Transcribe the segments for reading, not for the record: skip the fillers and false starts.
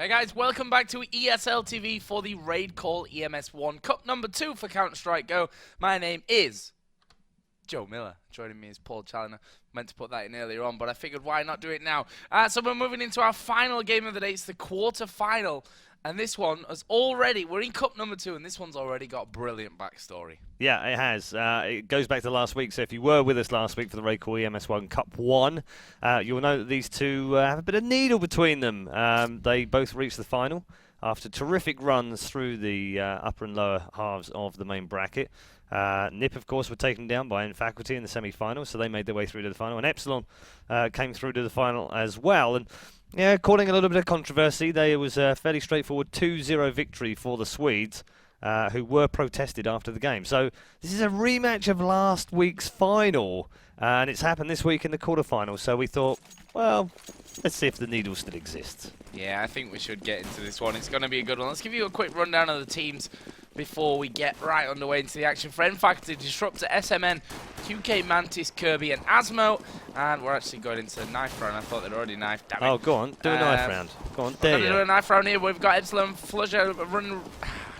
Hey guys, welcome back to ESL TV for the RaidCall EMS 1 Cup number 2 for Counter-Strike Go. My name is Joe Miller. Joining me is Paul Challoner. Meant to put that in earlier on, but I figured why not do it now. So we're moving into our final game of the day. It's the quarter-final. And this one has already, we're in Cup number 2, and this one's already got a brilliant backstory. Yeah, it has. It goes back to last week, so if you were with us last week for the RaidCall EMS 1 Cup 1, you'll know that these two have a bit of needle between them. They both reached the final after terrific runs through the upper and lower halves of the main bracket. NIP, of course, were taken down by Faculty in the semi-final, so they made their way through to the final, and Epsilon came through to the final as well. And yeah, causing a little bit of controversy. There was a fairly straightforward 2-0 victory for the Swedes, who were protested after the game. So this is a rematch of last week's final, and it's happened this week in the quarterfinals. So we thought, well, let's see if the needle still exists. Yeah, I think we should get into this one. It's going to be a good one. Let's give you a quick rundown of the teams before we get right underway into the action. For Faculty, Disruptor, SMN, QK, Mantis, Kirby, and Asmo. And we're actually going into the knife round. I thought they'd already knifed. Damn it. Oh, go on. Do a knife round. Go on. There you go. Do a knife round here. We've got Epsilon, Flusher, running.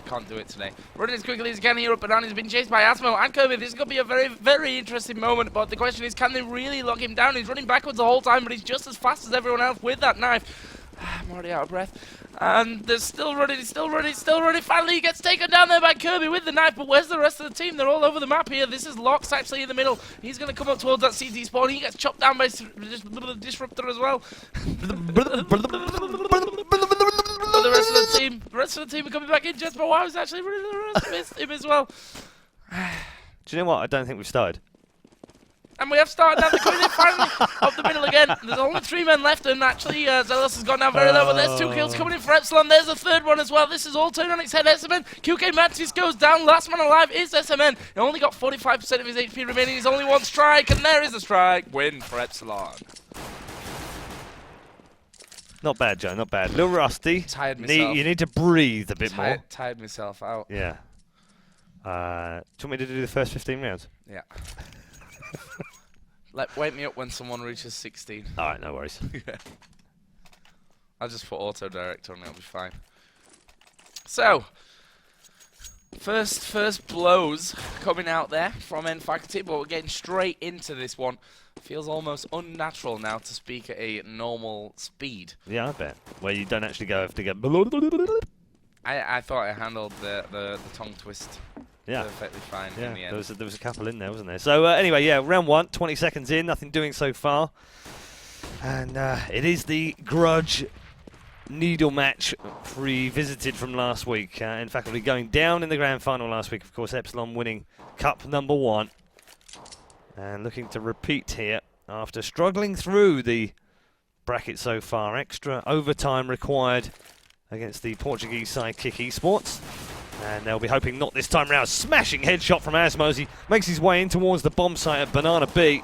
Can't do it today. Running as quickly as he can here up and down. He's been chased by Asmo and Kirby. This is going to be a very, very interesting moment. But the question is, can they really lock him down? He's running backwards the whole time, but he's just as fast as everyone else with that knife. I'm already out of breath. And they're still running, still running, still running. Finally, he gets taken down there by Kirby with the knife. But where's the rest of the team? They're all over the map here. This is Lox actually in the middle. He's going to come up towards that CT spawn. He gets chopped down by Disruptor as well. The rest of the team are coming back in. Just but wow, he's actually running the rest of him as well. Do you know what? I don't think we've started. And we have started now. They're coming in finally up the middle again. There's only 3 men left, and actually Zelos has gone down very low, but there's 2 kills coming in for Epsilon. There's a 3rd one as well. This is all turned on its head. SMN, QK Mantis goes down. Last man alive is SMN. He only got 45% of his HP remaining. He's only 1 strike, and there is a strike. Win for Epsilon. Not bad, Joe, not bad. A little rusty. Tired myself. You need to breathe a bit more. Tired myself out. Yeah. Do you want me to do the first 15 rounds? Yeah. Wake me up when someone reaches 16. Alright, no worries. Yeah. I'll just put auto direct on, it'll be fine. So, first blows coming out there from Faculty, but we're getting straight into this one. Feels almost unnatural now to speak at a normal speed. Yeah, I bet. Where you don't actually have to get... I thought I handled the tongue twist. Yeah. Perfectly fine in the end. There was a couple in there, wasn't there? So anyway, yeah, round 1, 20 seconds in, nothing doing so far. And it is the grudge needle match revisited from last week. In fact, we're going down in the grand final last week. Of course, Epsilon winning Cup number 1. And looking to repeat here after struggling through the bracket so far. Extra overtime required against the Portuguese side Kick Esports. And they'll be hoping not this time round. Smashing headshot from Asmo as he makes his way in towards the bomb site at Banana B.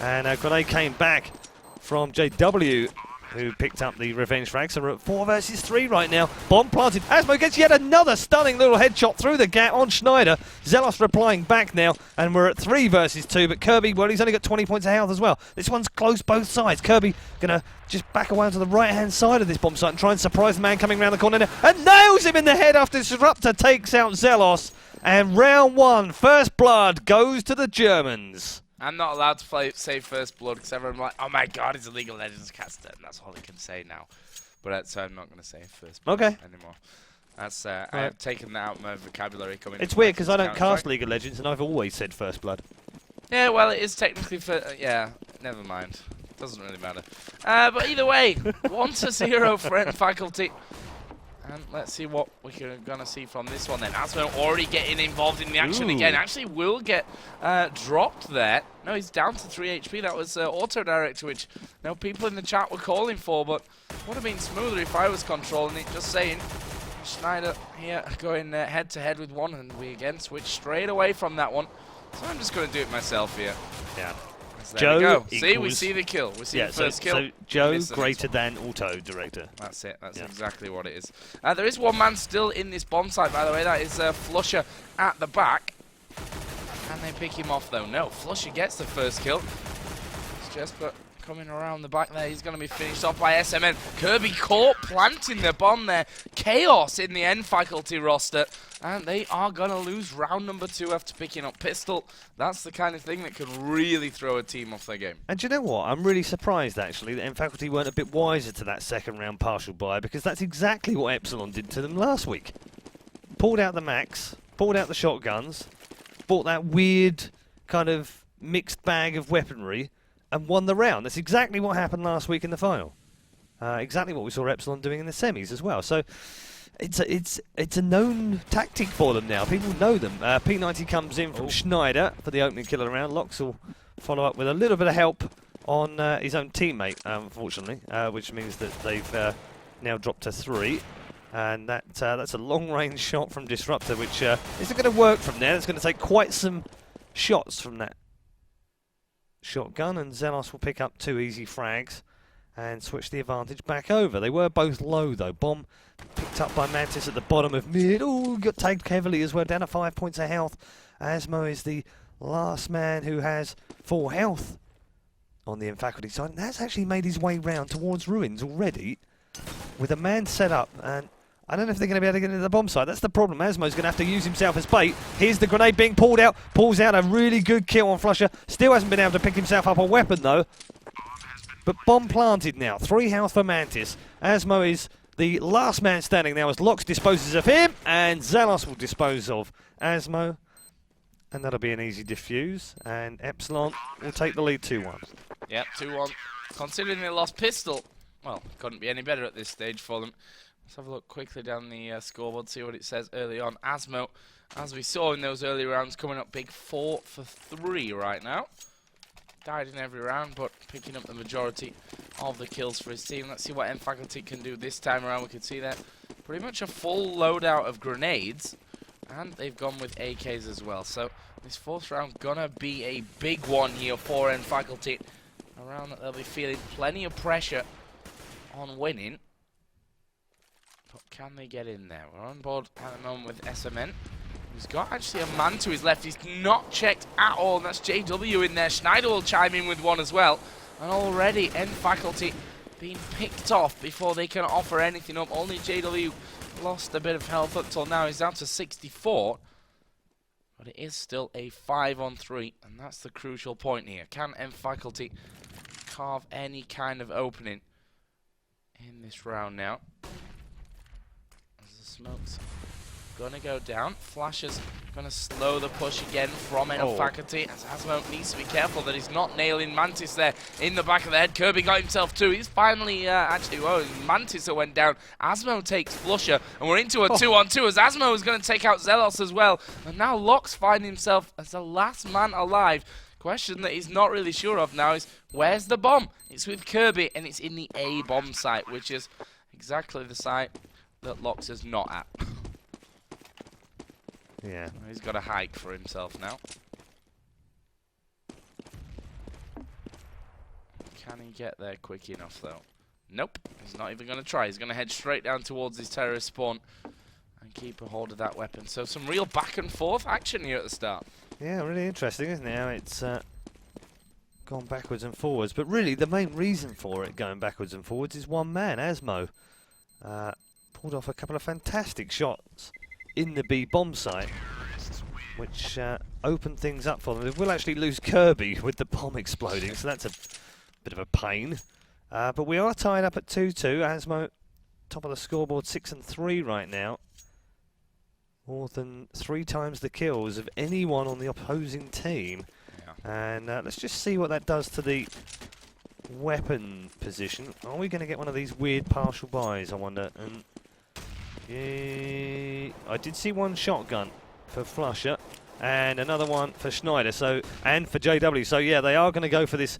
And a grenade came back from JW, who picked up the revenge frag. So we're at 4 versus 3 right now. Bomb planted. Asmo gets yet another stunning little headshot through the gap on Schneider. Zelos replying back now. And we're at 3 versus 2. But Kirby, well, he's only got 20 points of health as well. This one's close both sides. Kirby going to just back away to the right-hand side of this bomb site and try and surprise the man coming around the corner now. And nails him in the head after Disruptor takes out Zelos. And round 1, first blood, goes to the Germans. I'm not allowed to say first blood because everyone's like, oh my god, he's a League of Legends caster. And that's all he can say now. But so I'm not going to say first blood anymore. That's I have taken that out of my vocabulary coming. It's weird because I don't cast League of Legends and I've always said first blood. Yeah, well, it is technically yeah, never mind. Doesn't really matter. But either way, 1-0 for Faculty. And let's see what we're going to see from this one then. Asmo already getting involved in the action again. Actually will get dropped there. No, he's down to 3 HP. That was auto direct, which people in the chat were calling for, but would have been smoother if I was controlling it. Just saying. Schneider here going head to head with one, and we again switch straight away from that one. So I'm just going to do it myself here. Yeah. There Joe we go. See, we see the kill. We see the first kill. So Joe greater than auto director. That's it. That's exactly what it is. There is 1 man still in this bomb site, by the way. That is Flusher at the back. Can they pick him off, though? No. Flusher gets the first kill. It's just coming around the back there. He's going to be finished off by SMN. Kirby caught planting the bomb there. Chaos in the end faculty roster. And they are going to lose round number 2 after picking up Pistol. That's the kind of thing that could really throw a team off their game. And do you know what? I'm really surprised, actually, that Faculty weren't a bit wiser to that second round partial buy, because that's exactly what Epsilon did to them last week. Pulled out the max, pulled out the shotguns, bought that weird kind of mixed bag of weaponry, and won the round. That's exactly what happened last week in the final. Exactly what we saw Epsilon doing in the semis as well. So it's a known tactic for them now. People know them. P90 comes in from Schneider for the opening kill of the round. Lox will follow up with a little bit of help on his own teammate, unfortunately, which means that they've now dropped to 3. And that's a long-range shot from Disruptor, which isn't going to work from there. It's going to take quite some shots from that shotgun, and Zelos will pick up 2 easy frags and switch the advantage back over. They were both low, though. Bomb picked up by Mantis at the bottom of mid. Oh, got tagged heavily as well, down to 5 points of health. Asmo is the last man who has 4 health on the faculty side, and that's actually made his way round towards Ruins already with a man set up, and I don't know if they're going to be able to get into the bomb side. That's the problem. Asmo's going to have to use himself as bait. Here's the grenade being pulled out. Pulls out a really good kill on Flusher. Still hasn't been able to pick himself up a weapon, though. But bomb planted now. 3 health for Mantis. Asmo is the last man standing now as Lox disposes of him. And Zalos will dispose of Asmo. And that'll be an easy defuse. And Epsilon will take the lead 2-1. Yep, 2-1. Considering they lost Pistol, well, couldn't be any better at this stage for them. Let's have a look quickly down the scoreboard, see what it says early on. Asmo, as we saw in those early rounds, coming up big 4 for 3 right now. Died in every round, but picking up the majority of the kills for his team. Let's see what M Faculty can do this time around. We can see that pretty much a full loadout of grenades, and they've gone with AKs as well. So this 4th round gonna be a big one here for M Faculty. A round that they'll be feeling plenty of pressure on winning. But can they get in there? We're on board at the moment with SMN. He's got actually a man to his left. He's not checked at all, and that's JW in there. Schneider will chime in with one as well. And already N Faculty being picked off before they can offer anything up. Only JW lost a bit of health up till now. He's down to 64. But it is still a 5-on-3, and that's the crucial point here. Can M Faculty carve any kind of opening in this round now? Smoke's gonna go down. Flasher's gonna slow the push again from N Faculty, as Asmo needs to be careful that he's not nailing Mantis there in the back of the head. Kirby got himself 2. He's finally actually, Mantis that went down. Asmo takes Flusher, and we're into a 2-on-2 as Asmo is gonna take out Zelos as well. And now Lox finds himself as the last man alive. Question that he's not really sure of now is, where's the bomb? It's with Kirby, and it's in the A bomb site, which is exactly the site that Lox is not at. Yeah. He's got a hike for himself now. Can he get there quick enough, though? Nope. He's not even going to try. He's going to head straight down towards his terrorist spawn and keep a hold of that weapon. So some real back and forth action here at the start. Yeah, really interesting, isn't it? How it's gone backwards and forwards. But really, the main reason for it going backwards and forwards is one man, Asmo. Pulled off a couple of fantastic shots in the B bomb site, which opened things up for them. They will actually lose Kirby with the bomb exploding, so that's a bit of a pain. But we are tied up at 2-2. Asmo, top of the scoreboard, 6-3 right now. More than 3 times the kills of anyone on the opposing team. Yeah. And let's just see what that does to the weapon position. Are we going to get one of these weird partial buys, I wonder? And yeah, I did see one shotgun for Flusher and another one for Schneider, and for JW. So yeah, they are going to go for this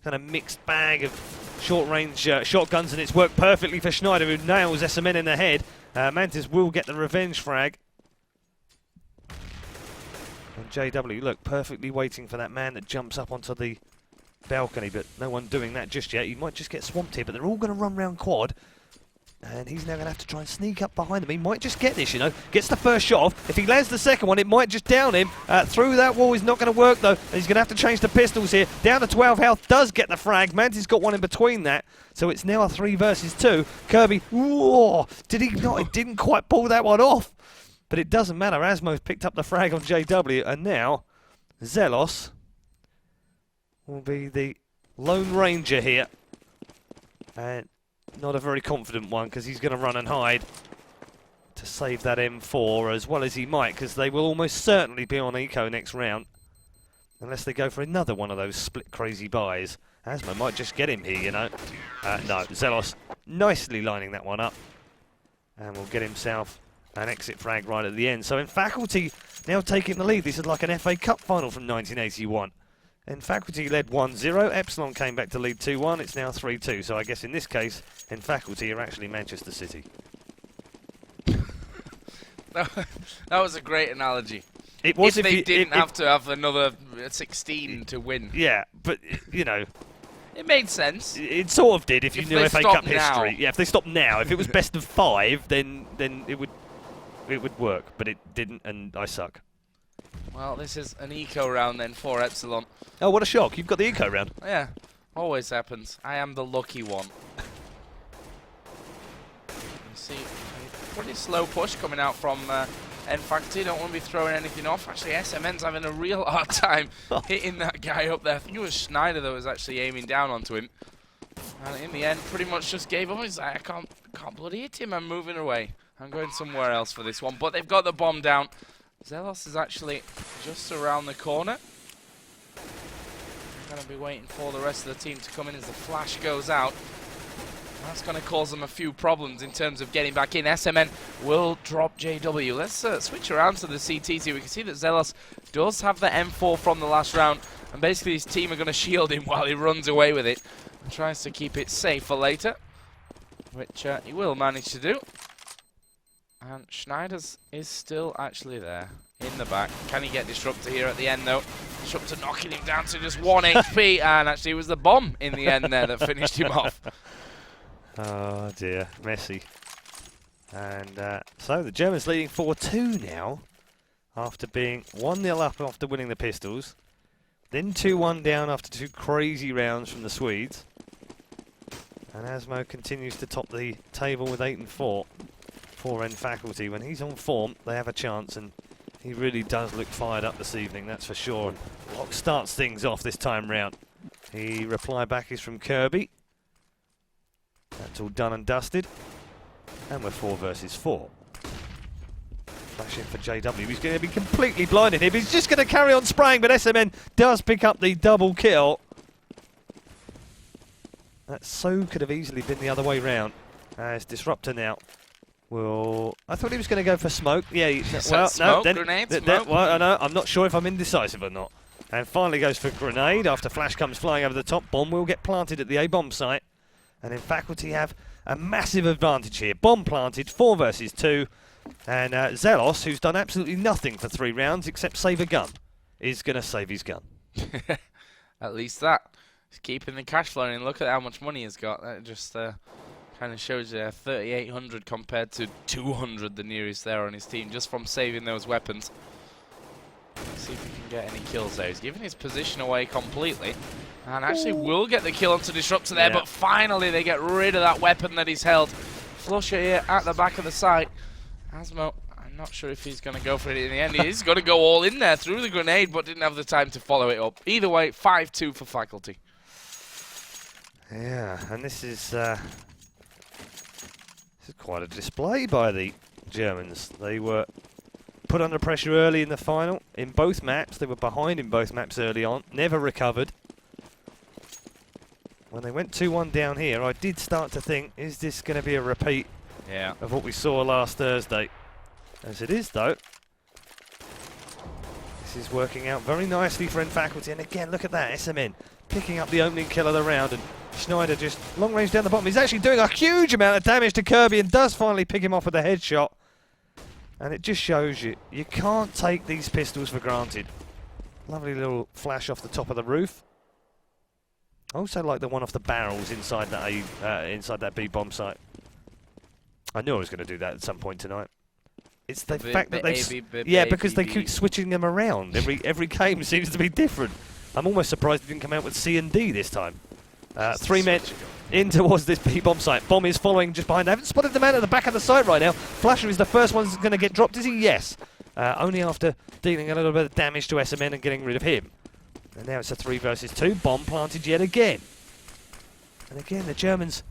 kind of mixed bag of short-range shotguns, and it's worked perfectly for Schneider, who nails SMN in the head. Mantis will get the revenge frag. And JW, look, perfectly waiting for that man that jumps up onto the balcony, but no one doing that just yet. You might just get swamped here, but they're all going to run round quad. And he's now going to have to try and sneak up behind them. He might just get this, you know. Gets the first shot off. If he lands the second one, it might just down him. Through that wall is not going to work, though. And he's going to have to change the pistols here. Down to 12 health. Does get the frag. Mantis got one in between that. So it's now a 3 versus 2. Kirby, whoa, did he not? He didn't quite pull that one off. But it doesn't matter. Asmo's picked up the frag on JW. And now, Zelos will be the Lone Ranger here. And not a very confident one, because he's going to run and hide to save that M4 as well as he might, because they will almost certainly be on eco next round. Unless they go for another one of those split crazy buys. Asmo might just get him here, you know. No, Zelos nicely lining that one up. And will get himself an exit frag right at the end. So in Faculty now taking the lead. This is like an FA Cup final from 1981. And Faculty led 1-0. Epsilon came back to lead 2-1. It's now 3-2. So I guess in this case, in Faculty, are actually Manchester City. That was a great analogy. It was if they didn't have to have another 16 to win. Yeah, but, you know... It made sense. It sort of did if you knew FA Cup history. Now. Yeah, if they stopped now. If it was best of 5, then it would work. But it didn't, and I suck. Well, this is an eco round then for Epsilon. Oh, what a shock. You've got the eco round. Yeah, always happens. I am the lucky one. You see, a pretty slow push coming out from Faculty. Don't want to be throwing anything off. Actually, SMN's having a real hard time hitting that guy up there. I think it was Schneider that was actually aiming down onto him. And in the end, pretty much just gave up. He's like, I can't bloody hit him. I'm moving away. I'm going somewhere else for this one. But they've got the bomb down. Zelos is actually just around the corner. I'm going to be waiting for the rest of the team to come in as the flash goes out. That's going to cause them a few problems in terms of getting back in. SMN will drop JW. Let's switch around to the CTs here. We can see that Zelos does have the M4 from the last round. And basically his team are going to shield him while he runs away with it. And tries to keep it safe for later. Which he will manage to do. And Schneider's is still actually there in the back. Can he get Disruptor here at the end, though? Disruptor knocking him down to just 1 HP. And actually it was the bomb in the end there that finished him off. Oh dear, messy. And so the Germans leading 4-2 now, after being 1-0 up after winning the pistols, then 2-1 down after 2 crazy rounds from the Swedes. And Asmo continues to top the table with 8 and 4 for Faculty. When he's on form, they have a chance, and he really does look fired up this evening, that's for sure. And Locke starts things off this time round. The reply back is from Kirby. That's all done and dusted. And we're 4 versus 4. Flash in for JW. He's going to be completely blinded here, but he's just going to carry on spraying, but SMN does pick up the double kill. That so could have easily been the other way round. As Disruptor now will... I thought he was going to go for smoke. Yeah, well, smoke, no, grenade, well, I know, I'm not sure if I'm indecisive or not. And finally goes for grenade after Flash comes flying over the top. Bomb will get planted at the A-bomb site. And in Faculty have a massive advantage here. Bomb planted, 4 versus 2. And Zelos, who's done absolutely nothing for 3 rounds except save a gun, is going to save his gun. At least that. He's keeping the cash flowing, and look at how much money he's got. That just kind of shows you 3,800 compared to 200, the nearest there on his team, just from saving those weapons. Let's see if he can get any kills there. He's giving his position away completely. And actually will get the kill onto Disruptor there, but finally they get rid of that weapon that he's held. Flusher here at the back of the site. Asmo, I'm not sure if he's going to go for it in the end. He's going to go all in there through the grenade, but didn't have the time to follow it up. Either way, 5-2 for Faculty. Yeah, and this is quite a display by the Germans. They were put under pressure early in the final in both maps. They were behind in both maps early on, never recovered. When they went 2-1 down here, I did start to think, is this going to be a repeat of what we saw last Thursday? As it is, though. This is working out very nicely for Faculty. And again, look at that, SMN picking up the opening kill of the round. And Schneider just long range down the bottom. He's actually doing a huge amount of damage to Kirby and does finally pick him off with a headshot. And it just shows you, you can't take these pistols for granted. Lovely little flash off the top of the roof. I also like the one off the barrels inside that B bomb site. I knew I was going to do that at some point tonight. It's the The fact that they... because they keep switching them around. Every game seems to be different. I'm almost surprised they didn't come out with C and D this time. 3 men in towards this B-bomb site. Bomb is following just behind. I haven't spotted the man at the back of the site right now. Flasher is the first one that's going to get dropped, is he? Yes. Only after dealing a little bit of damage to SMN and getting rid of him. And now it's a 3 versus 2. Bomb planted yet again. And again, the Germans,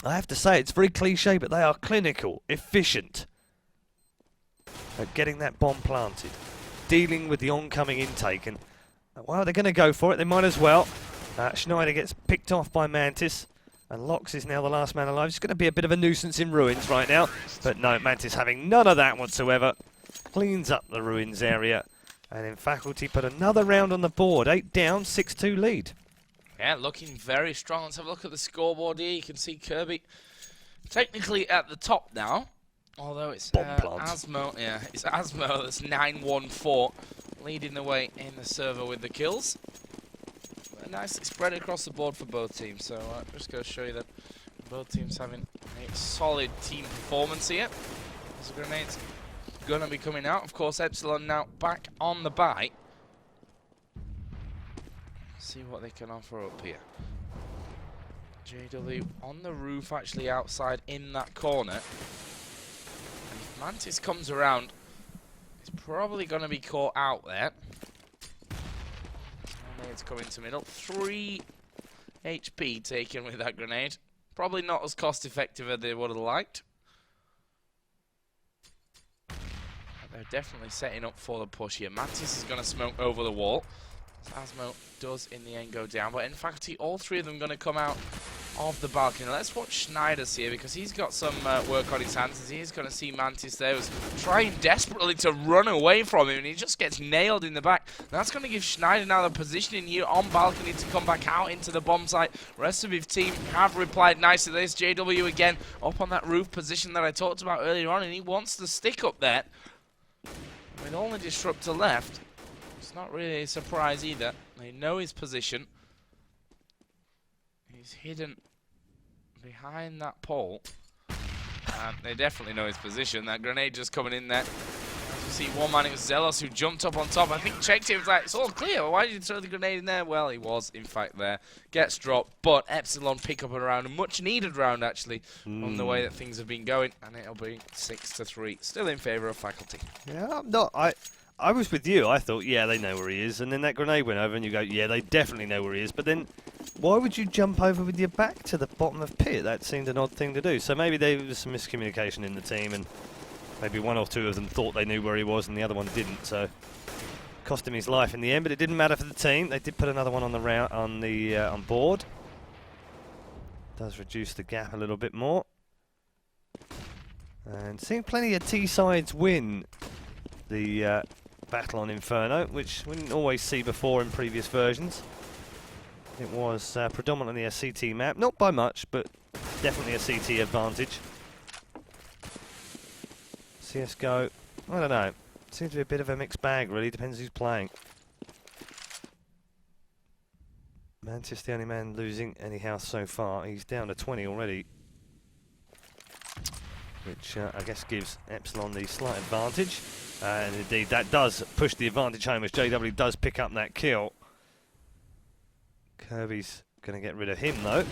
I have to say, it's very cliche, but they are clinical, efficient at getting that bomb planted, dealing with the oncoming intake. And, well, they're going to go for it. They might as well. Schneider gets picked off by Mantis, and Lox is now the last man alive. It's going to be a bit of a nuisance in ruins right now, but no, Mantis having none of that whatsoever. Cleans up the ruins area, and in Faculty put another round on the board. 8 down, 6-2 lead. Yeah, looking very strong. Let's have a look at the scoreboard here. You can see Kirby technically at the top now, although it's Asmo. Yeah, it's Asmo that's 9-1-4, leading the way in the server with the kills. Nicely spread across the board for both teams, so I'm just going to show you that both teams having a solid team performance here. As the grenade's going to be coming out. Of course, Epsilon now back on the bite. See what they can offer up here. JW on the roof, actually outside in that corner. And if Mantis comes around, it's probably going to be caught out there. It's coming to middle. 3 HP taken with that grenade. Probably not as cost effective as they would have liked. But they're definitely setting up for the push here. Mantis is going to smoke over the wall. Asmo does in the end go down. But in fact, all 3 of them going to come out of the balcony. Let's watch Schneider's here because he's got some work on his hands. As he's going to see Mantis there was trying desperately to run away from him, and he just gets nailed in the back. And that's going to give Schneider now the positioning here on balcony to come back out into the bomb site. The rest of his team have replied nicely to this. JW again up on that roof position that I talked about earlier on, and he wants to stick up there. With only Disruptor left, it's not really a surprise either. They know his position. He's hidden behind that pole. And they definitely know his position. That grenade just coming in there. As you see, one man, it was Zealous who jumped up on top. I think checked him, was like, it's all clear. Why did you throw the grenade in there? Well, he was, in fact, there. Gets dropped, but Epsilon pick up a round, a much needed round, actually, on the way that things have been going. And it'll be 6-3. Still in favour of Faculty. Yeah, no, I was with you. I thought, yeah, they know where he is. And then that grenade went over and you go, yeah, they definitely know where he is. But then why would you jump over with your back to the bottom of pit? That seemed an odd thing to do. So maybe there was some miscommunication in the team and maybe 1 or 2 of them thought they knew where he was and the other one didn't. So cost him his life in the end, but it didn't matter for the team. They did put another one on the on board. Does reduce the gap a little bit more. And seeing plenty of T-sides win the battle on Inferno, which we didn't always see before in previous versions. It was predominantly a CT map, not by much, but definitely a CT advantage. CSGO, I don't know, seems to be a bit of a mixed bag really, depends who's playing. Mantis the only man losing anyhow so far, he's down to 20 already. Which I guess gives Epsilon the slight advantage. And indeed, that does push the advantage home as JW does pick up that kill. Kirby's going to get rid of him, though.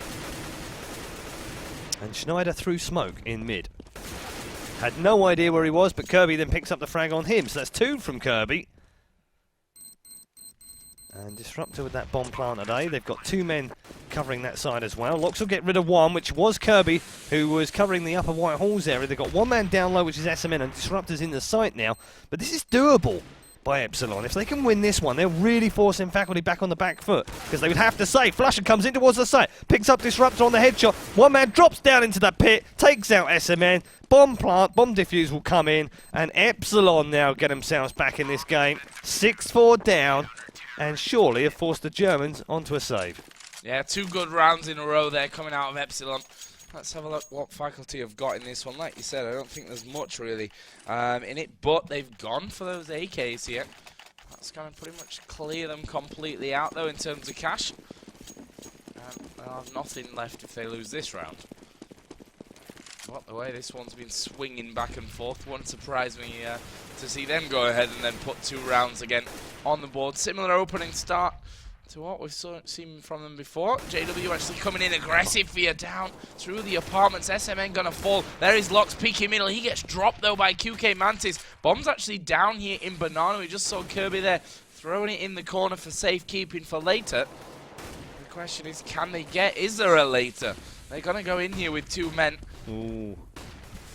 And Schneider threw smoke in mid. Had no idea where he was, but Kirby then picks up the frag on him. So that's 2 from Kirby. And Disruptor with that bomb plant today. They've got 2 men covering that side as well. Lox will get rid of 1, which was Kirby, who was covering the upper White Halls area. They've got 1 man down low, which is SMN, and Disruptor's in the site now. But this is doable by Epsilon. If they can win this one, they'll really force in Faculty back on the back foot. Because they would have to say, Flusher comes in towards the site, picks up Disruptor on the headshot. 1 man drops down into the pit, takes out SMN. Bomb plant, bomb defuse will come in, and Epsilon now get themselves back in this game. 6-4 down. And surely have forced the Germans onto a save. Yeah, 2 good rounds in a row there coming out of Epsilon. Let's have a look what Faculty have got in this one. Like you said, I don't think there's much really in it, but they've gone for those AKs here. That's going to pretty much clear them completely out, though, in terms of cash. And they'll have nothing left if they lose this round. But the way this one's been swinging back and forth, wouldn't surprise me to see them go ahead and then put 2 rounds again on the board. Similar opening start to what we've seen from them before. JW actually coming in aggressive via down through the apartments. SMN gonna fall. There is Locks peeking middle. He gets dropped though by QK Mantis. Bomb's actually down here in Banana. We just saw Kirby there throwing it in the corner for safekeeping for later. The question is, can they get? Is there a later? They're gonna go in here with 2 men. Ooh.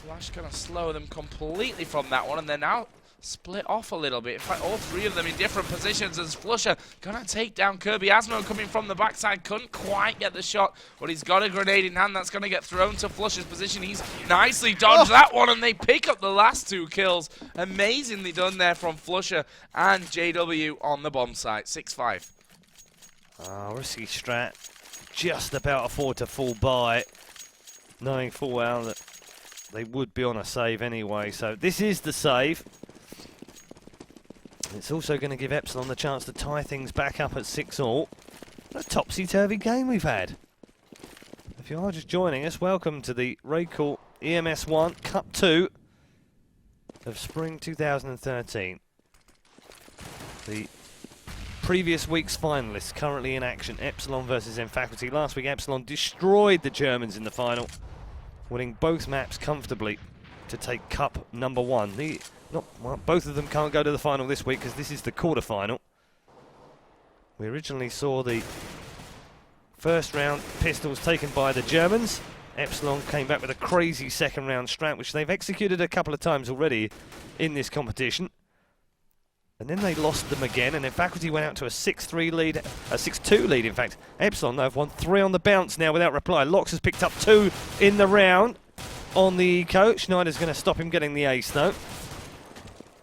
Flash gonna slow them completely from that one, and they're now split off a little bit. In fact, all 3 of them in different positions as Flusher gonna take down Kirby. Asmo coming from the backside, couldn't quite get the shot, but he's got a grenade in hand that's gonna get thrown to Flusher's position. He's nicely dodged that one, and they pick up the last 2 kills. Amazingly done there from Flusher and JW on the bomb site. 6-5. Risky strat. Just about afford to fall by, knowing full well that they would be on a save anyway. So this is the save. It's also going to give Epsilon the chance to tie things back up at 6-all. What a topsy-turvy game we've had. If you are just joining us, welcome to the RaidCall EMS 1 Cup 2 of Spring 2013. The previous week's finalists currently in action. Epsilon versus M-Faculty. Last week Epsilon destroyed the Germans in the final, winning both maps comfortably to take Cup number 1. Both of them can't go to the final this week because this is the quarterfinal. We originally saw the first round pistols taken by the Germans. Epsilon came back with a crazy second round strat, which they've executed a couple of times already in this competition. And then they lost them again, and then Faculty went out to a 6-3 lead, a 6-2 lead in fact. Epsilon, though, have won 3 on the bounce now without reply. Lox has picked up 2 in the round on the eco. Schneider's going to stop him getting the ace, though.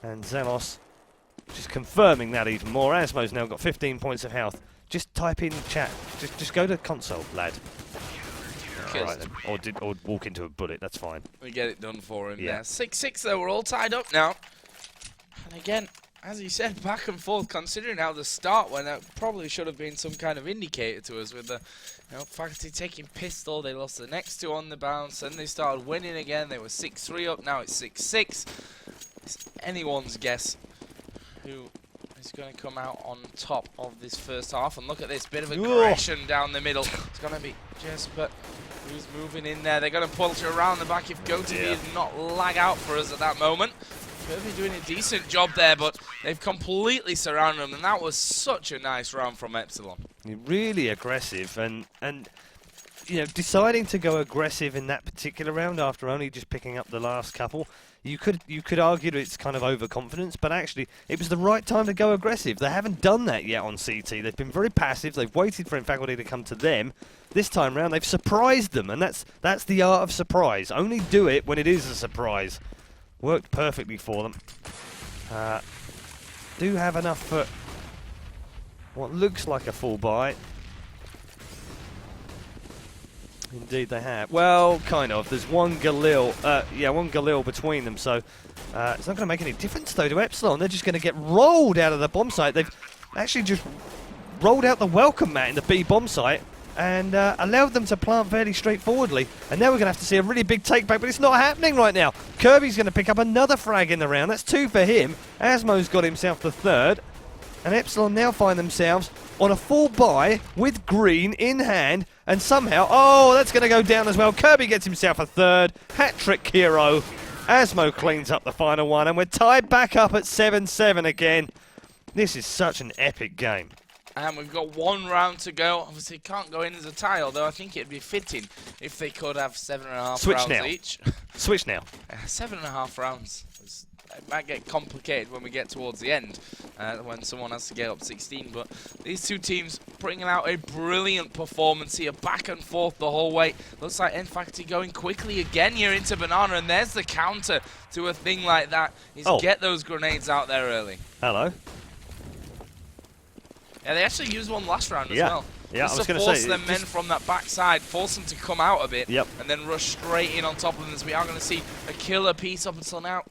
And Zelos just confirming that even more. Asmo's now got 15 points of health. Just type in chat. Just go to console, lad. Alright then. Or walk into a bullet, that's fine. We get it done for him. Yeah. 6-6 though, we're all tied up now. And again, as you said, back and forth, considering how the start went, that probably should have been some kind of indicator to us with the Faculty taking pistol. They lost the next 2 on the bounce, and they started winning again. They were 6-3 up, now it's 6-6. It's anyone's guess who is going to come out on top of this first half. And look at this, bit of aggression down the middle. It's going to be Jesper who's moving in there. They're going to pull you around the back if GoTV did not lag out for us at that moment. Kirby doing a decent job there, but they've completely surrounded them, and that was such a nice round from Epsilon. Really aggressive, and you know, deciding to go aggressive in that particular round after only just picking up the last couple. You could argue that it's kind of overconfidence, but actually it was the right time to go aggressive. They haven't done that yet on CT. They've been very passive. They've waited for Faculty to come to them. This time round, they've surprised them, and that's the art of surprise. Only do it when it is a surprise. Worked perfectly for them. Do have enough for what looks like a full buy. Indeed they have. Well, kind of. There's one Galil, one Galil between them, so it's not going to make any difference, though, to Epsilon. They're just going to get rolled out of the bomb site. They've actually just rolled out the welcome mat in the B bomb site and allowed them to plant fairly straightforwardly. And now we're going to have to see a really big take back, but it's not happening right now. Kirby's going to pick up another frag in the round. That's 2 for him. Asmo's got himself the 3rd. And Epsilon now find themselves on a full buy with green in hand, and somehow, oh, that's going to go down as well. Kirby gets himself a 3rd. Hat-trick hero. Asmo cleans up the final one, and we're tied back up at 7-7 again. This is such an epic game. And we've got 1 round to go. Obviously, it can't go in as a tie, although I think it'd be fitting if they could have 7.5 rounds each. Switch now. 7.5 rounds. It might get complicated when we get towards the end, when someone has to get up 16. But these 2 teams bringing out a brilliant performance here, back and forth the whole way. Looks like N-Faculty going quickly again here into Banana, and there's the counter to a thing like that, is get those grenades out there early. Hello. Yeah, they actually used one last round as well. Yeah, just I was going to to force them men from that backside, force them to come out a bit, and then rush straight in on top of them, as we are going to see a killer piece up until now.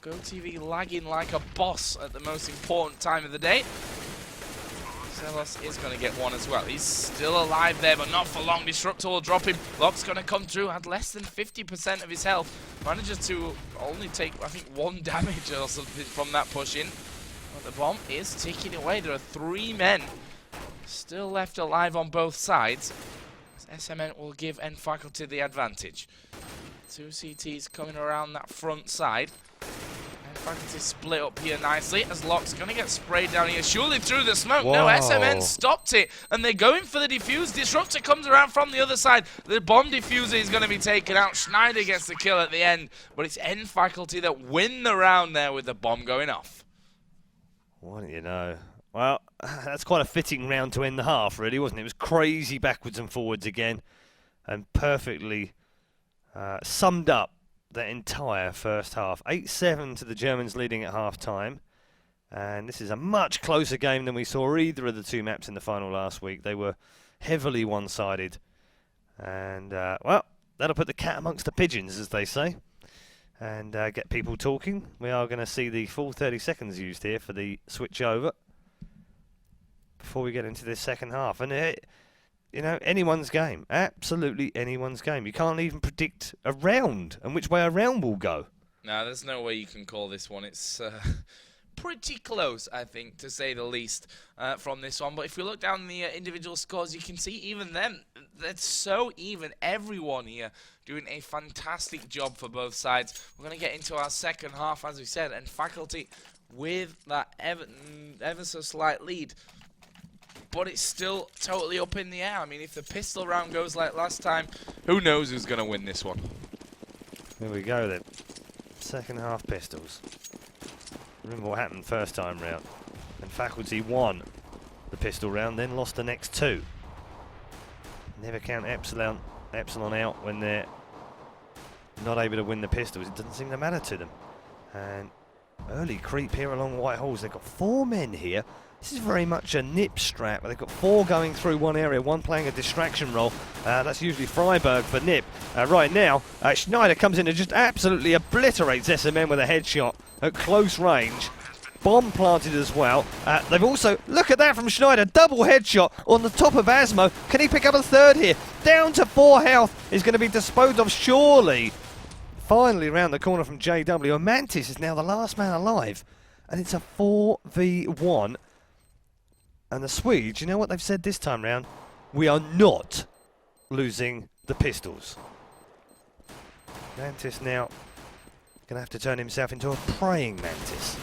GoTV lagging like a boss at the most important time of the day. Zelos is going to get one as well. He's still alive there, but not for long. Disruptor will drop him. Locke's going to come through. Had less than 50% of his health. Manages to only take, I think, 1 damage or something from that push in. But the bomb is ticking away. There are 3 men still left alive on both sides. SMN will give N Faculty the advantage. 2 CTs coming around that front side. N Faculty split up here nicely as Locke's going to get sprayed down here. Surely through the smoke. Whoa. No, SMN stopped it. And they're going for the defuse. Disruptor comes around from the other side. The bomb diffuser is going to be taken out. Schneider gets the kill at the end. But it's N Faculty that win the round there with the bomb going off. What do you know? Well, that's quite a fitting round to end the half, really, wasn't it? It was crazy backwards and forwards again, and perfectly summed up the entire first half. 8-7 to the Germans leading at half-time, and this is a much closer game than we saw either of the 2 maps in the final last week. They were heavily one-sided, and, well, that'll put the cat amongst the pigeons, as they say, and get people talking. We are going to see the full 30 seconds used here for the switch over before we get into this second half. And you know, anyone's game, absolutely anyone's game. You can't even predict a round and which way a round will go. No, there's no way you can call this one. It's pretty close, I think, to say the least, from this one. But if we look down the individual scores, you can see even them, that's so even. Everyone here doing a fantastic job for both sides. We're going to get into our second half, as we said, and Faculty with that ever so slight lead. But it's still totally up in the air. I mean, if the pistol round goes like last time, who knows who's going to win this one. Here we go then. Second half pistols. Remember what happened first time round. And Faculty won the pistol round, then lost the next 2. Never count Epsilon out when they're not able to win the pistols. It doesn't seem to matter to them. And early creep here along White Halls. They've got 4 men here. This is very much a nip strat, but they've got 4 going through one area, 1 playing a distraction role. That's usually Freiberg for nip. Right now, Schneider comes in and just absolutely obliterates SMN with a headshot at close range. Bomb planted as well. They've also, look at that from Schneider, double headshot on the top of Asmo. Can he pick up a 3rd here? Down to 4 health, is going to be disposed of surely. Finally around the corner from JW, and Mantis is now the last man alive. And it's a 4v1. And the Swedes, you know what they've said this time round? We are not losing the pistols. Mantis now going to have to turn himself into a praying mantis.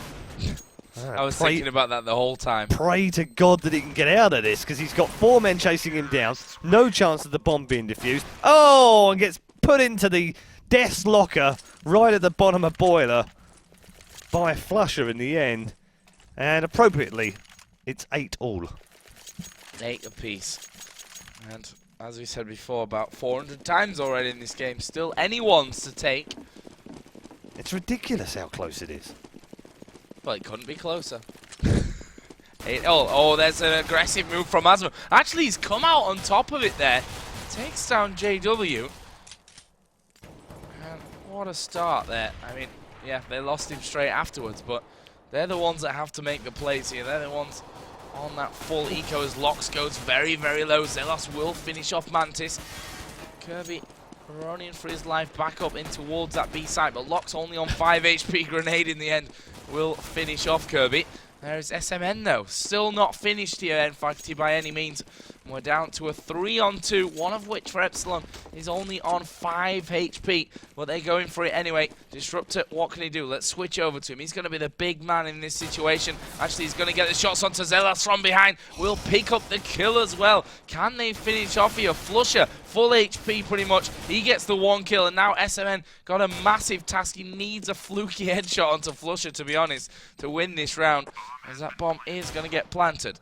I was thinking about that the whole time. Pray to God that he can get out of this, because he's got 4 men chasing him down. No chance of the bomb being defused. Oh, and gets put into the death's locker right at the bottom of Boiler by Flusher in the end. And appropriately, it's 8 all. 8 apiece. And as we said before, about 400 times already in this game. Still anyone's to take. It's ridiculous how close it is. Well, it couldn't be closer. Oh, there's an aggressive move from Asmo. Actually, he's come out on top of it there. Takes down JW. And what a start there. I mean, yeah, they lost him straight afterwards, but they're the ones that have to make the plays here. They're the ones on that full eco as Lox goes very, very low. Zelos will finish off Mantis. Kirby running for his life back up in towards that B site, but Lox only on 5 HP. Grenade in the end will finish off Kirby. There's SMN though, still not finished here, N Faculty by any means. And we're down to a 3-on-2, one of which for Epsilon is only on 5 HP. But they're going for it anyway. Disruptor, what can he do? Let's switch over to him. He's going to be the big man in this situation. Actually, he's going to get the shots onto Zelos from behind. Will pick up the kill as well. Can they finish off here? Flusher, full HP pretty much. He gets the 1 kill, and now SMN got a massive task. He needs a fluky headshot onto Flusher, to be honest, to win this round, as that bomb is going to get planted.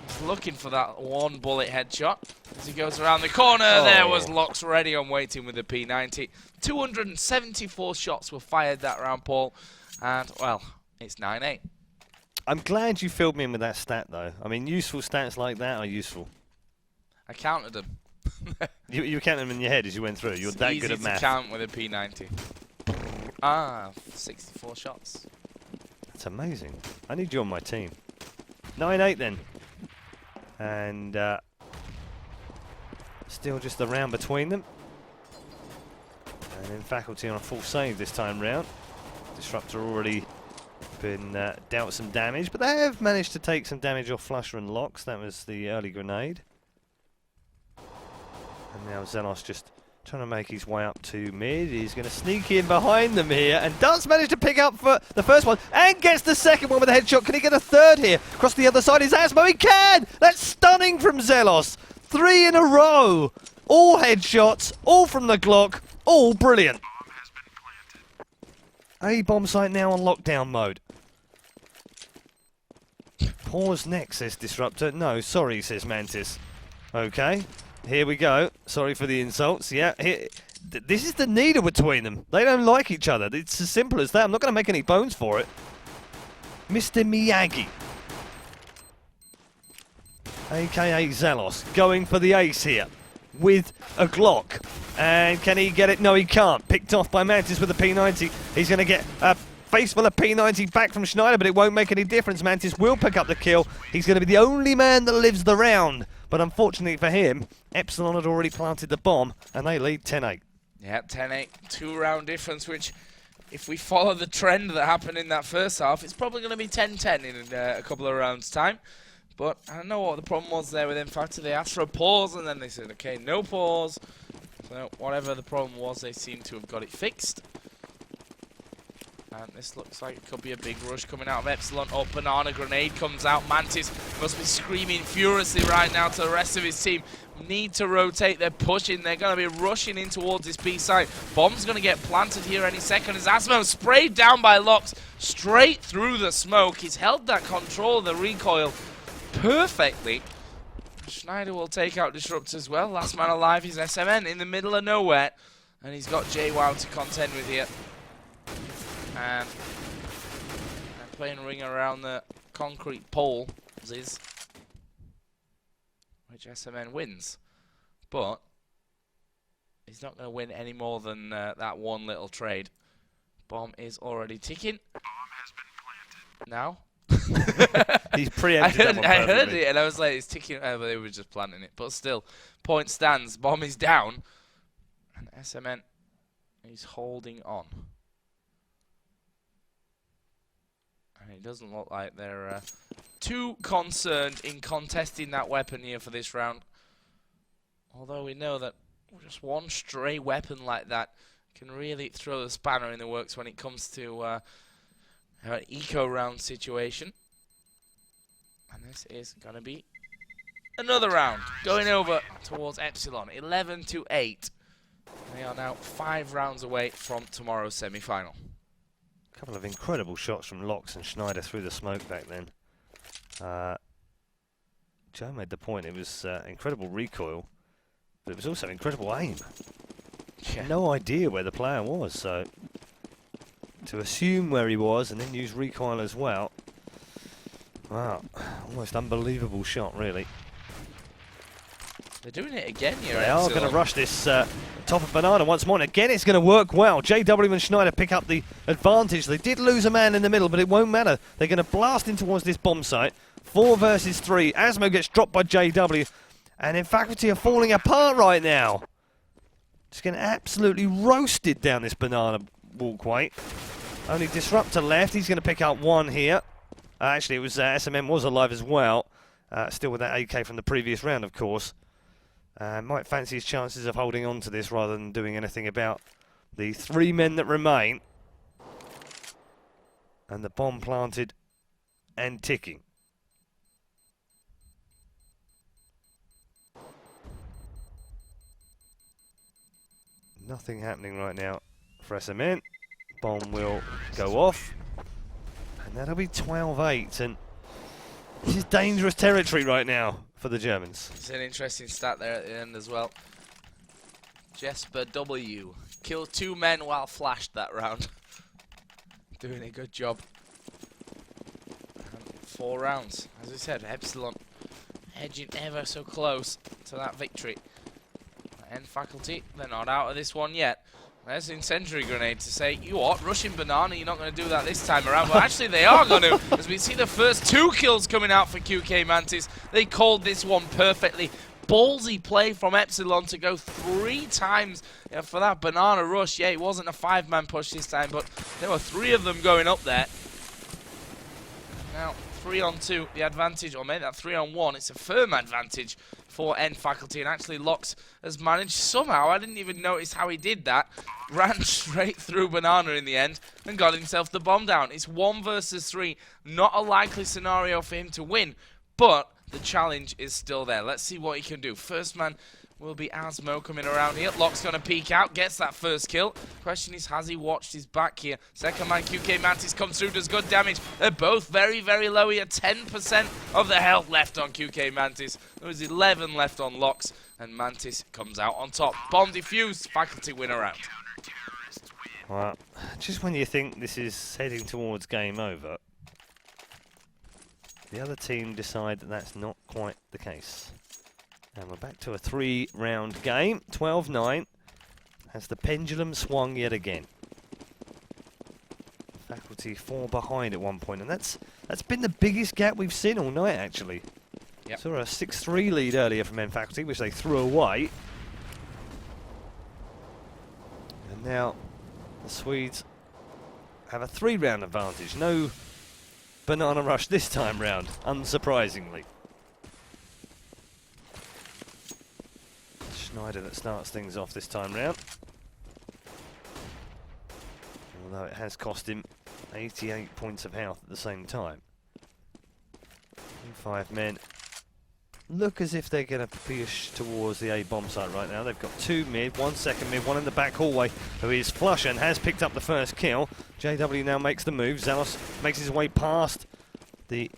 He's looking for that 1 bullet headshot as he goes around the corner. Oh. There was Lox ready on waiting with the P90. 274 shots were fired that round, Paul, and well, it's 9-8. I'm glad you filled me in with that stat though. I mean, useful stats like that are useful. I counted them. you counted them in your head as you went through. You're that good at math. Easy to count with a P90. Ah, 64 shots. That's amazing. I need you on my team. 9-8 then. And still just the round between them. And then Faculty on a full save this time round. Disruptor already been dealt some damage, but they have managed to take some damage off Flusher and Locks. That was the early grenade. And now Zelos just trying to make his way up to mid. He's going to sneak in behind them here and does manage to pick up for the first one and gets the second one with a headshot. Can he get a third here? Across the other side is Asmo. He can! That's stunning from Zelos. 3 in a row. All headshots, all from the Glock, all brilliant. A bomb site now on lockdown mode. Pause next, says Disruptor. No, sorry, says Mantis. Okay, here we go. Sorry for the insults. Yeah, this is the needle between them. They don't like each other. It's as simple as that. I'm not going to make any bones for it. Mr. Miyagi, a.k.a. Zelos, going for the ace here with a Glock. And can he get it? No, he can't. Picked off by Mantis with a P90. He's going to get a face full of P90 back from Schneider, but it won't make any difference. Mantis will pick up the kill. He's going to be the only man that lives the round. But unfortunately for him, Epsilon had already planted the bomb, and they lead 10-8. Yeah, 10-8, 2-round difference, which, if we follow the trend that happened in that first half, it's probably going to be 10-10 in a couple of rounds' time. But I don't know what the problem was there with Infactor. They asked for a pause, and then they said, okay, no pause. So whatever the problem was, they seem to have got it fixed. And this looks like it could be a big rush coming out of Epsilon. Oh, banana grenade comes out. Mantis must be screaming furiously right now to the rest of his team. Need to rotate. They're pushing. They're going to be rushing in towards this B side. Bomb's going to get planted here any second as Asmo sprayed down by Locks straight through the smoke. He's held that control of the recoil perfectly. Schneider will take out Disrupt as well. Last man alive is SMN in the middle of nowhere. And he's got JWoww to contend with here. And they're playing ring around the concrete pole, which SMN wins. But he's not going to win any more than that one little trade. Bomb is already ticking. Bomb has been planted. Now? He's preempted. I heard it and I was like, it's ticking. But they were just planting it. But still, point stands. Bomb is down. And SMN is holding on. And it doesn't look like they're too concerned in contesting that weapon here for this round. Although we know that just one stray weapon like that can really throw the spanner in the works when it comes to an eco round situation. And this is going to be another round going over towards Epsilon. 11-8. They are now 5 rounds away from tomorrow's semi-final. Couple of incredible shots from Locks and Schneider through the smoke back then. Joe made the point, it was incredible recoil, but it was also incredible aim. Yeah. No idea where the player was, so to assume where he was and then use recoil as well. Wow, almost unbelievable shot, really. They're doing it again here. They are going to rush this top of Banana once more, and again it's going to work well. JW and Schneider pick up the advantage. They did lose a man in the middle, but it won't matter. They're going to blast in towards this bomb site. 4 versus 3. Asmo gets dropped by JW, and in Faculty are falling apart right now. Just getting absolutely roasted down this Banana walkway. Only Disruptor left. He's going to pick up 1 here. Actually, it was SMM was alive as well. Still with that AK from the previous round, of course. Might fancy his chances of holding on to this rather than doing anything about the 3 men that remain. And the bomb planted and ticking. Nothing happening right now for SMN. Bomb will go off. And that'll be 12-8. And this is dangerous territory right now for the Germans. It's an interesting stat there at the end as well. Jesper W. Killed 2 men while flashed that round. Doing a good job. And 4 rounds. As I said, Epsilon edging ever so close to that victory. And Faculty, they're not out of this one yet. There's an incendiary grenade to say, you what, rushing banana, you're not going to do that this time around. Well, actually, they are going to, as we see the first 2 kills coming out for QK Mantis. They called this one perfectly. Ballsy play from Epsilon to go 3 times for that banana rush. Yeah, it wasn't a 5-man push this time, but there were 3 of them going up there. Now, 3 on 2, the advantage, or maybe that 3 on 1, it's a firm advantage for N Faculty, and actually Lox has managed somehow, I didn't even notice how he did that, ran straight through banana in the end and got himself the bomb down. It's 1 versus 3, not a likely scenario for him to win, but the challenge is still there. Let's see what he can do. First man will be Asmo coming around here. Lock's going to peek out, gets that first kill. Question is, has he watched his back here? Second man, QK Mantis, comes through, does good damage. They're both very, very low here. 10% of the health left on QK Mantis. There was 11 left on Lox, and Mantis comes out on top. Bomb defused, Faculty win a round. Well, just when you think this is heading towards game over, the other team decide that that's not quite the case. And we're back to a 3-round game, 12-9, as the pendulum swung yet again. Faculty 4 behind at one point, and that's been the biggest gap we've seen all night, actually. Yep. Saw a 6-3 lead earlier from N Faculty, which they threw away. And now the Swedes have a 3-round advantage. No banana rush this time round, unsurprisingly. Schneider that starts things off this time round. Although it has cost him 88 points of health at the same time. 5 men look as if they're going to push towards the A bomb site right now. They've got 2 mid, 1 second mid, 1 in the back hallway, who is flush and has picked up the first kill. JW now makes the move. Zelos makes his way past the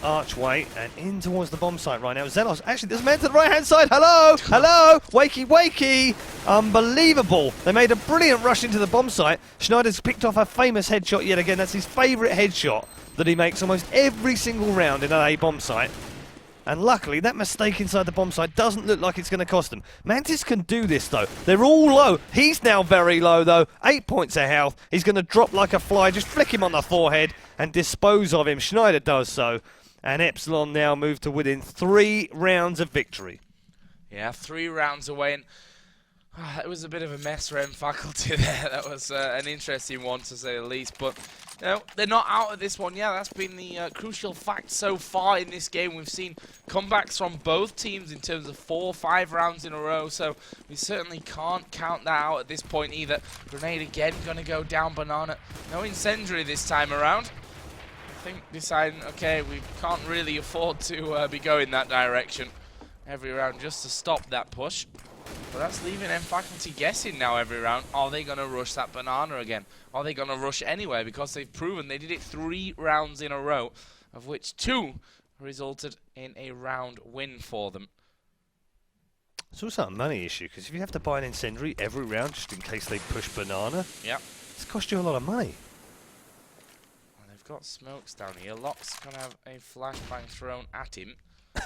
archway and in towards the bomb site right now. Zelos, actually, there's men to the right-hand side. Hello! Hello! Wakey, wakey! Unbelievable! They made a brilliant rush into the bomb site. Schneider's picked off a famous headshot yet again. That's his favourite headshot that he makes almost every single round in an A bomb site. And luckily, that mistake inside the bomb site doesn't look like it's going to cost them. Mantis can do this, though. They're all low. He's now very low, though. 8 points of health. He's going to drop like a fly. Just flick him on the forehead and dispose of him. Schneider does so. And Epsilon now move to within 3 rounds of victory. Yeah, 3 rounds away. And it was a bit of a mess for M Faculty there. That was an interesting one, to say the least. But you know, they're not out of this one. Yeah, that's been the crucial fact so far in this game. We've seen comebacks from both teams in terms of 4 or 5 rounds in a row. So we certainly can't count that out at this point either. Grenade again, going to go down banana. No incendiary this time around. I think deciding, okay, we can't really afford to be going that direction every round just to stop that push. But that's leaving M Faculty guessing now every round. Are they going to rush that banana again? Are they going to rush anyway? Because they've proven they did it 3 rounds in a row, of which 2 resulted in a round win for them. It's also a money issue, because if you have to buy an incendiary every round just in case they push banana, yeah, it's cost you a lot of money. Well, they've got smokes down here. Locke's going to have a flashbang thrown at him. You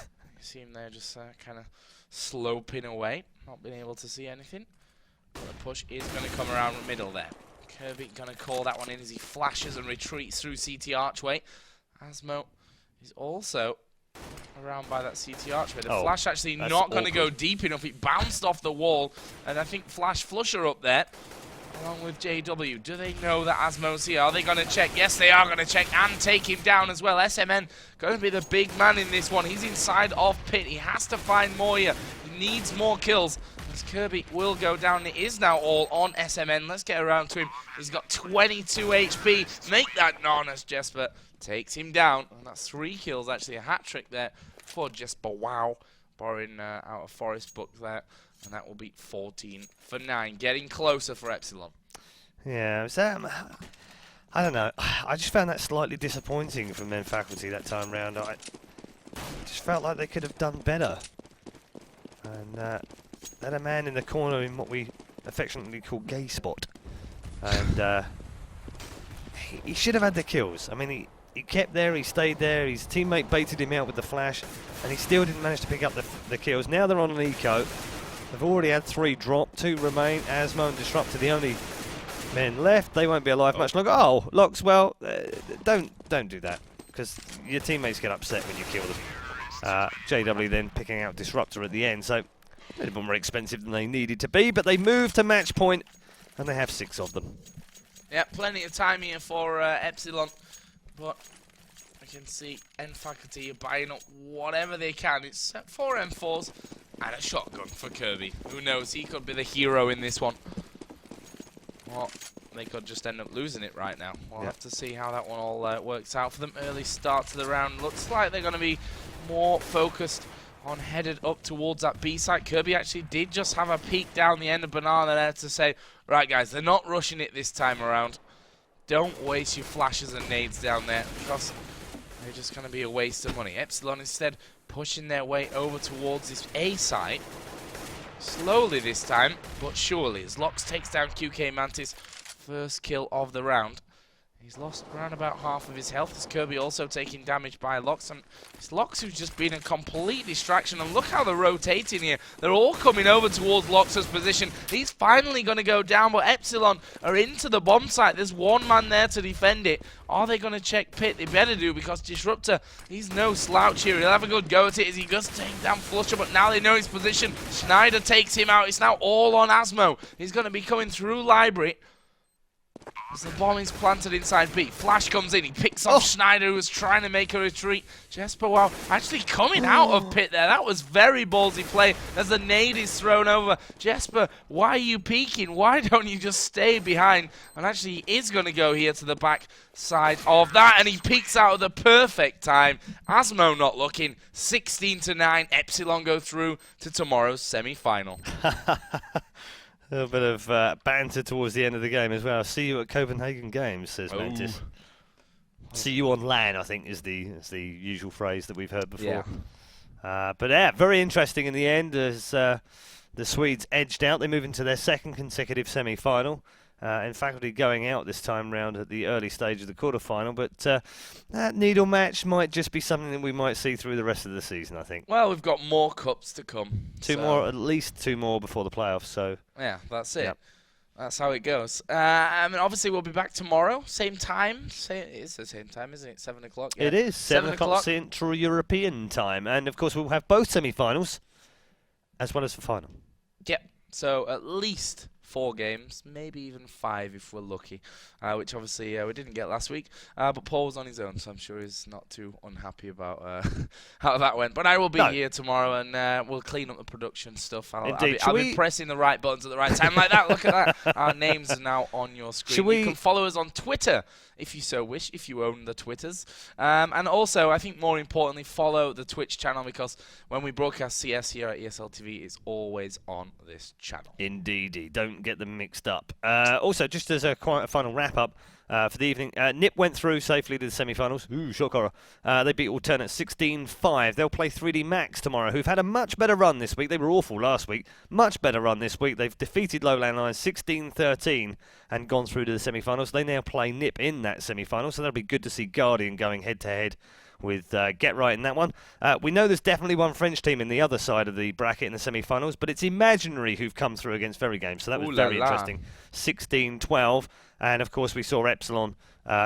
see him there just kind of sloping away, not being able to see anything. But the push is going to come around the middle there. Kirby going to call that one in as he flashes and retreats through CT archway. Asmo is also around by that CT archway. The flash actually not going to go deep enough. It bounced off the wall, and I think Flash Flusher up there, along with JW. Do they know that Asmo's here? Are they going to check? Yes, they are going to check and take him down as well. SMN going to be the big man in this one. He's inside of pit. He has to find more here. He needs more kills. As Kirby will go down. It is now all on SMN. Let's get around to him. He's got 22 HP. Make that Nanas. Jesper takes him down. And that's 3 kills, actually. A hat-trick there for Jesper. Wow. Borrowing out of Forest book there. And that will be 14 for 9. Getting closer for Epsilon. Yeah, I don't know. I just found that slightly disappointing from Men Faculty that time round. I just felt like they could have done better. And had a man in the corner in what we affectionately call gay spot. And he should have had the kills. I mean, he kept there, he stayed there, his teammate baited him out with the flash, and he still didn't manage to pick up the kills. Now they're on an eco. They've already had 3 drop, 2 remain. Asmo and Disruptor, the only men left. They won't be alive much longer. Oh, Locks, well, don't do that, because your teammates get upset when you kill them. JW then picking out Disruptor at the end, so a little bit more expensive than they needed to be, but they move to match point, and they have 6 of them. Yeah, plenty of time here for Epsilon, but I can see N Faculty are buying up whatever they can. It's 4 M4s and a shotgun for Kirby. Who knows, he could be the hero in this one. Well, they could just end up losing it right now. We'll have to see how that one all works out for them. Early start to the round. Looks like they're going to be more focused on headed up towards that B site. Kirby actually did just have a peek down the end of Banana there to say, right guys, they're not rushing it this time around. Don't waste your flashes and nades down there, because they're just going to be a waste of money. Epsilon instead pushing their way over towards this A site. Slowly this time, but surely, as Lox takes down QK Mantis, first kill of the round. He's lost around about half of his health, as Kirby also taking damage by Lox, and it's Lox who's just been a complete distraction, and look how they're rotating here. They're all coming over towards Lox's position. He's finally going to go down, but Epsilon are into the bomb site. There's one man there to defend it. Are they going to check pit? They better do, because Disruptor, he's no slouch here. He'll have a good go at it as he goes to take down Flusher, but now they know his position. Schneider takes him out. It's now all on Asmo. He's going to be coming through Library. As the bomb is planted inside B, Flash comes in, he picks off Schneider, who was trying to make a retreat. Jesper, wow, actually coming out of pit there. That was very ballsy play as the nade is thrown over. Jesper, why are you peeking? Why don't you just stay behind? And actually, he is going to go here to the back side of that, and he peeks out at the perfect time. Asmo not looking, 16-9. Epsilon go through to tomorrow's semi-final. A little bit of banter towards the end of the game as well. See you at Copenhagen Games, says Mantis. See you on LAN, I think, is the usual phrase that we've heard before. Yeah. But yeah, very interesting in the end as the Swedes edged out. They move into their 2nd consecutive semi-final. In Faculty going out this time round at the early stage of the quarterfinal, but that needle match might just be something that we might see through the rest of the season, I think. Well, we've got more cups to come. 2 more, at least 2 more before the playoffs, so... Yeah, that's it. Yep. That's how it goes. I mean, obviously, we'll be back tomorrow, same time. It's the same time, isn't it? 7 o'clock? Yeah. It is, 7 o'clock Central European time. And, of course, we'll have both semi-finals as well as the final. Yep, so at least 4 games, maybe even 5 if we're lucky, which obviously we didn't get last week. But Paul was on his own, so I'm sure he's not too unhappy about how that went. But I will be here tomorrow, and we'll clean up the production stuff. I'll be pressing the right buttons at the right time like that. Look at that. Our names are now on your screen. You can follow us on Twitter if you so wish, if you own the Twitters. And also, I think more importantly, follow the Twitch channel, because when we broadcast CS here at ESL TV, it's always on this channel. Indeedy. Don't get them mixed up. Also, just as a final wrap-up for the evening, NIP went through safely to the semi-finals. Ooh, shock horror. They beat Alternate 16-5. They'll play 3D Max tomorrow, who've had a much better run this week. They were awful last week. Much better run this week. They've defeated Lowland Lions 16-13 and gone through to the semi-finals. They now play NIP in that semi-final, so that'll be good to see Guardian going head-to-head with Get Right in that one. We know there's definitely one French team in the other side of the bracket in the semi-finals, but it's Imaginary who've come through against Very Games, so that was very interesting. 16-12, and of course we saw Epsilon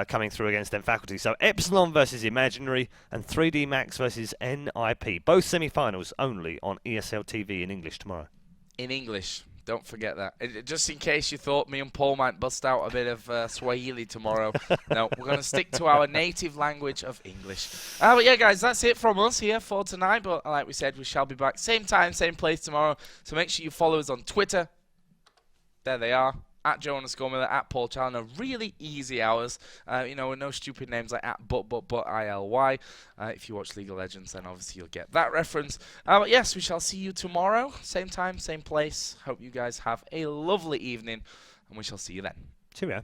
coming through against them Faculty. So Epsilon versus Imaginary and 3D Max versus NIP. Both semi-finals only on ESL TV in English tomorrow. In English. Don't forget that. Just in case you thought me and Paul might bust out a bit of Swahili tomorrow. No, we're going to stick to our native language of English. But yeah, guys, that's it from us here for tonight. But like we said, we shall be back same time, same place tomorrow. So make sure you follow us on Twitter. There they are. At Joe_Miller, at Paul Challoner. Really easy hours. You know, with no stupid names like at ILY. If you watch League of Legends, then obviously you'll get that reference. But yes, we shall see you tomorrow. Same time, same place. Hope you guys have a lovely evening, and we shall see you then. Cheerio.